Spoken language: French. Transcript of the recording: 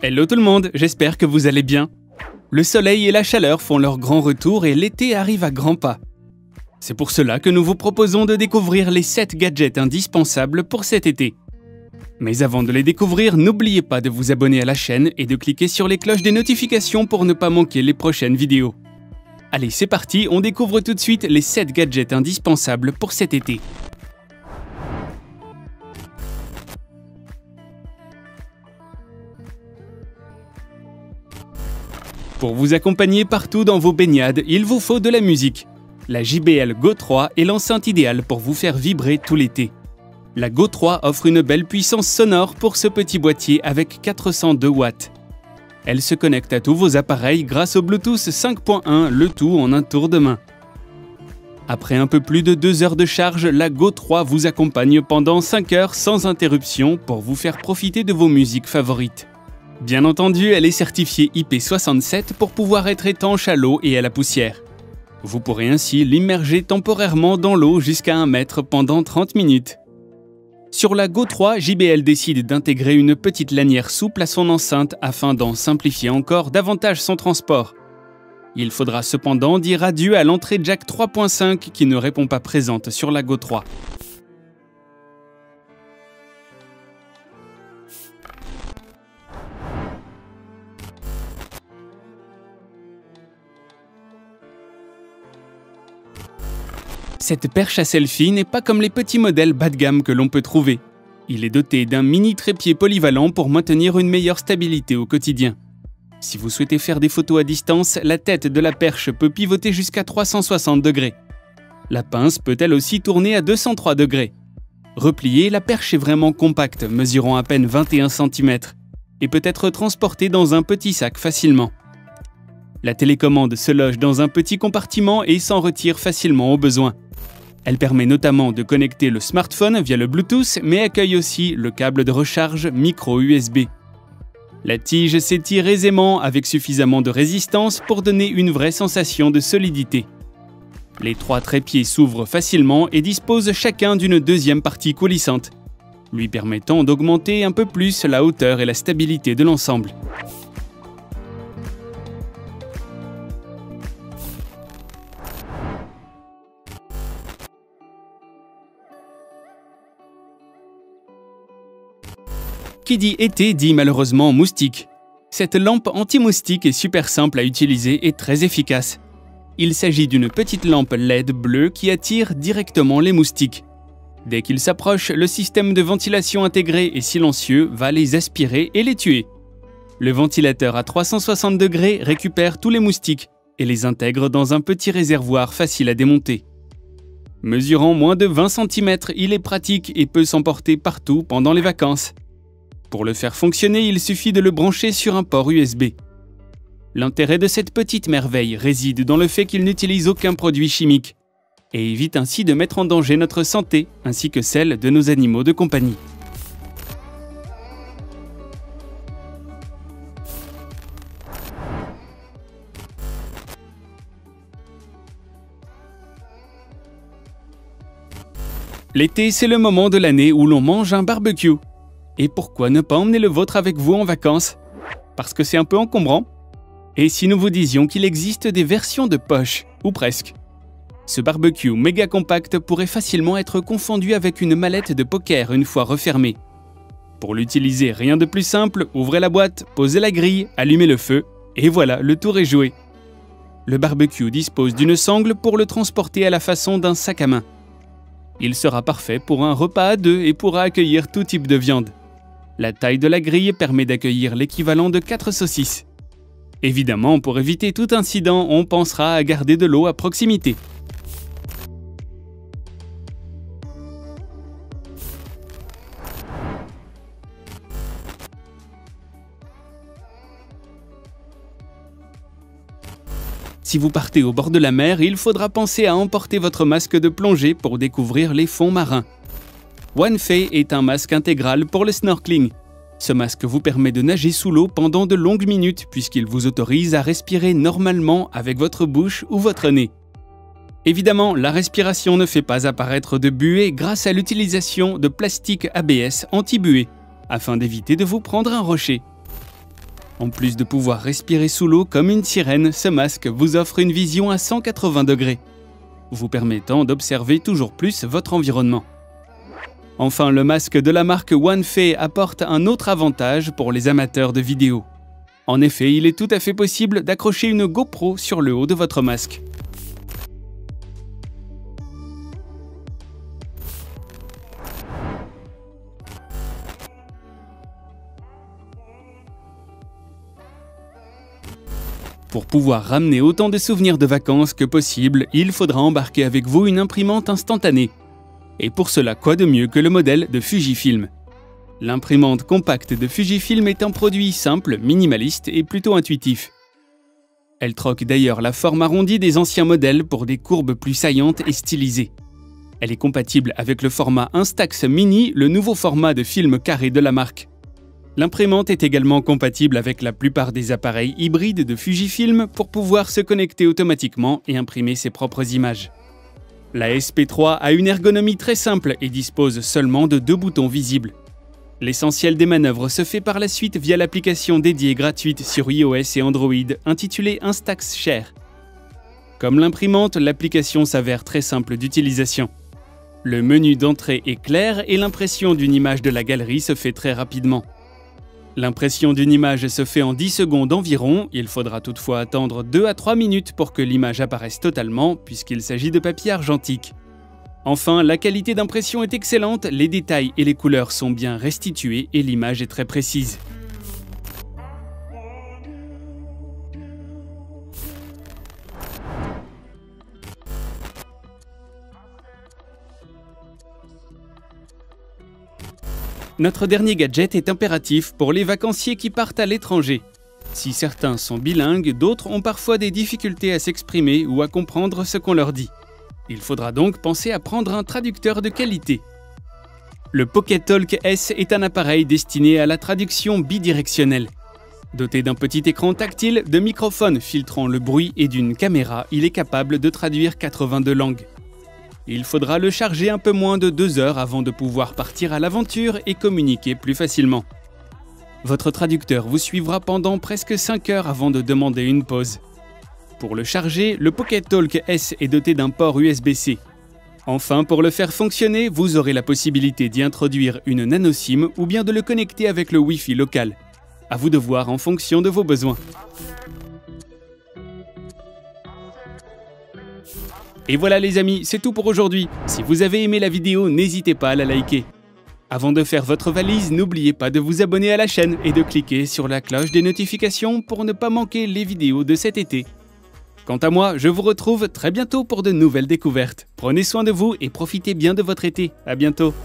Hello tout le monde, j'espère que vous allez bien. Le soleil et la chaleur font leur grand retour et l'été arrive à grands pas. C'est pour cela que nous vous proposons de découvrir les 7 gadgets indispensables pour cet été. Mais avant de les découvrir, n'oubliez pas de vous abonner à la chaîne et de cliquer sur les cloches des notifications pour ne pas manquer les prochaines vidéos. Allez, c'est parti, on découvre tout de suite les 7 gadgets indispensables pour cet été. Pour vous accompagner partout dans vos baignades, il vous faut de la musique. La JBL Go 3 est l'enceinte idéale pour vous faire vibrer tout l'été. La Go 3 offre une belle puissance sonore pour ce petit boîtier avec 402 watts. Elle se connecte à tous vos appareils grâce au Bluetooth 5.1, le tout en un tour de main. Après un peu plus de 2 heures de charge, la Go 3 vous accompagne pendant 5 heures sans interruption pour vous faire profiter de vos musiques favorites. Bien entendu, elle est certifiée IP67 pour pouvoir être étanche à l'eau et à la poussière. Vous pourrez ainsi l'immerger temporairement dans l'eau jusqu'à 1 mètre pendant 30 minutes. Sur la Go 3, JBL décide d'intégrer une petite lanière souple à son enceinte afin d'en simplifier encore davantage son transport. Il faudra cependant dire adieu à l'entrée jack 3.5 qui ne répond pas présente sur la Go 3. Cette perche à selfie n'est pas comme les petits modèles bas de gamme que l'on peut trouver. Il est doté d'un mini trépied polyvalent pour maintenir une meilleure stabilité au quotidien. Si vous souhaitez faire des photos à distance, la tête de la perche peut pivoter jusqu'à 360 degrés. La pince peut elle aussi tourner à 203 degrés. Repliée, la perche est vraiment compacte, mesurant à peine 21 cm, et peut être transportée dans un petit sac facilement. La télécommande se loge dans un petit compartiment et s'en retire facilement au besoin. Elle permet notamment de connecter le smartphone via le Bluetooth, mais accueille aussi le câble de recharge micro USB. La tige s'étire aisément avec suffisamment de résistance pour donner une vraie sensation de solidité. Les 3 trépieds s'ouvrent facilement et disposent chacun d'une deuxième partie coulissante, lui permettant d'augmenter un peu plus la hauteur et la stabilité de l'ensemble. Qui dit été dit malheureusement moustique. Cette lampe anti-moustique est super simple à utiliser et très efficace. Il s'agit d'une petite lampe LED bleue qui attire directement les moustiques. Dès qu'ils s'approchent, le système de ventilation intégré et silencieux va les aspirer et les tuer. Le ventilateur à 360 degrés récupère tous les moustiques et les intègre dans un petit réservoir facile à démonter. Mesurant moins de 20 cm, il est pratique et peut s'emporter partout pendant les vacances. Pour le faire fonctionner, il suffit de le brancher sur un port USB. L'intérêt de cette petite merveille réside dans le fait qu'il n'utilise aucun produit chimique et évite ainsi de mettre en danger notre santé ainsi que celle de nos animaux de compagnie. L'été, c'est le moment de l'année où l'on mange un barbecue. Et pourquoi ne pas emmener le vôtre avec vous en vacances? Parce que c'est un peu encombrant? Et si nous vous disions qu'il existe des versions de poche, ou presque? Ce barbecue méga compact pourrait facilement être confondu avec une mallette de poker une fois refermée. Pour l'utiliser, rien de plus simple, ouvrez la boîte, posez la grille, allumez le feu, et voilà, le tour est joué. Le barbecue dispose d'une sangle pour le transporter à la façon d'un sac à main. Il sera parfait pour un repas à 2 et pourra accueillir tout type de viande. La taille de la grille permet d'accueillir l'équivalent de 4 saucisses. Évidemment, pour éviter tout incident, on pensera à garder de l'eau à proximité. Si vous partez au bord de la mer, il faudra penser à emporter votre masque de plongée pour découvrir les fonds marins. OneFay est un masque intégral pour le snorkeling. Ce masque vous permet de nager sous l'eau pendant de longues minutes puisqu'il vous autorise à respirer normalement avec votre bouche ou votre nez. Évidemment, la respiration ne fait pas apparaître de buée grâce à l'utilisation de plastique ABS anti-buée, afin d'éviter de vous prendre un rocher. En plus de pouvoir respirer sous l'eau comme une sirène, ce masque vous offre une vision à 180 degrés, vous permettant d'observer toujours plus votre environnement. Enfin, le masque de la marque OneFei apporte un autre avantage pour les amateurs de vidéo. En effet, il est tout à fait possible d'accrocher une GoPro sur le haut de votre masque. Pour pouvoir ramener autant de souvenirs de vacances que possible, il faudra embarquer avec vous une imprimante instantanée. Et pour cela, quoi de mieux que le modèle de Fujifilm? L'imprimante compacte de Fujifilm est un produit simple, minimaliste et plutôt intuitif. Elle troque d'ailleurs la forme arrondie des anciens modèles pour des courbes plus saillantes et stylisées. Elle est compatible avec le format Instax Mini, le nouveau format de film carré de la marque. L'imprimante est également compatible avec la plupart des appareils hybrides de Fujifilm pour pouvoir se connecter automatiquement et imprimer ses propres images. La SP3 a une ergonomie très simple et dispose seulement de 2 boutons visibles. L'essentiel des manœuvres se fait par la suite via l'application dédiée gratuite sur iOS et Android intitulée Instax Share. Comme l'imprimante, l'application s'avère très simple d'utilisation. Le menu d'entrée est clair et l'impression d'une image de la galerie se fait très rapidement. L'impression d'une image se fait en 10 secondes environ, il faudra toutefois attendre 2 à 3 minutes pour que l'image apparaisse totalement puisqu'il s'agit de papier argentique. Enfin, la qualité d'impression est excellente, les détails et les couleurs sont bien restitués et l'image est très précise. Notre dernier gadget est impératif pour les vacanciers qui partent à l'étranger. Si certains sont bilingues, d'autres ont parfois des difficultés à s'exprimer ou à comprendre ce qu'on leur dit. Il faudra donc penser à prendre un traducteur de qualité. Le PocketTalk S est un appareil destiné à la traduction bidirectionnelle. Doté d'un petit écran tactile, de microphones filtrant le bruit et d'une caméra, il est capable de traduire 82 langues. Il faudra le charger un peu moins de 2 heures avant de pouvoir partir à l'aventure et communiquer plus facilement. Votre traducteur vous suivra pendant presque 5 heures avant de demander une pause. Pour le charger, le PocketTalk S est doté d'un port USB-C. Enfin, pour le faire fonctionner, vous aurez la possibilité d'y introduire une nano SIM ou bien de le connecter avec le Wi-Fi local. À vous de voir en fonction de vos besoins. Et voilà les amis, c'est tout pour aujourd'hui. Si vous avez aimé la vidéo, n'hésitez pas à la liker. Avant de faire votre valise, n'oubliez pas de vous abonner à la chaîne et de cliquer sur la cloche des notifications pour ne pas manquer les vidéos de cet été. Quant à moi, je vous retrouve très bientôt pour de nouvelles découvertes. Prenez soin de vous et profitez bien de votre été. À bientôt.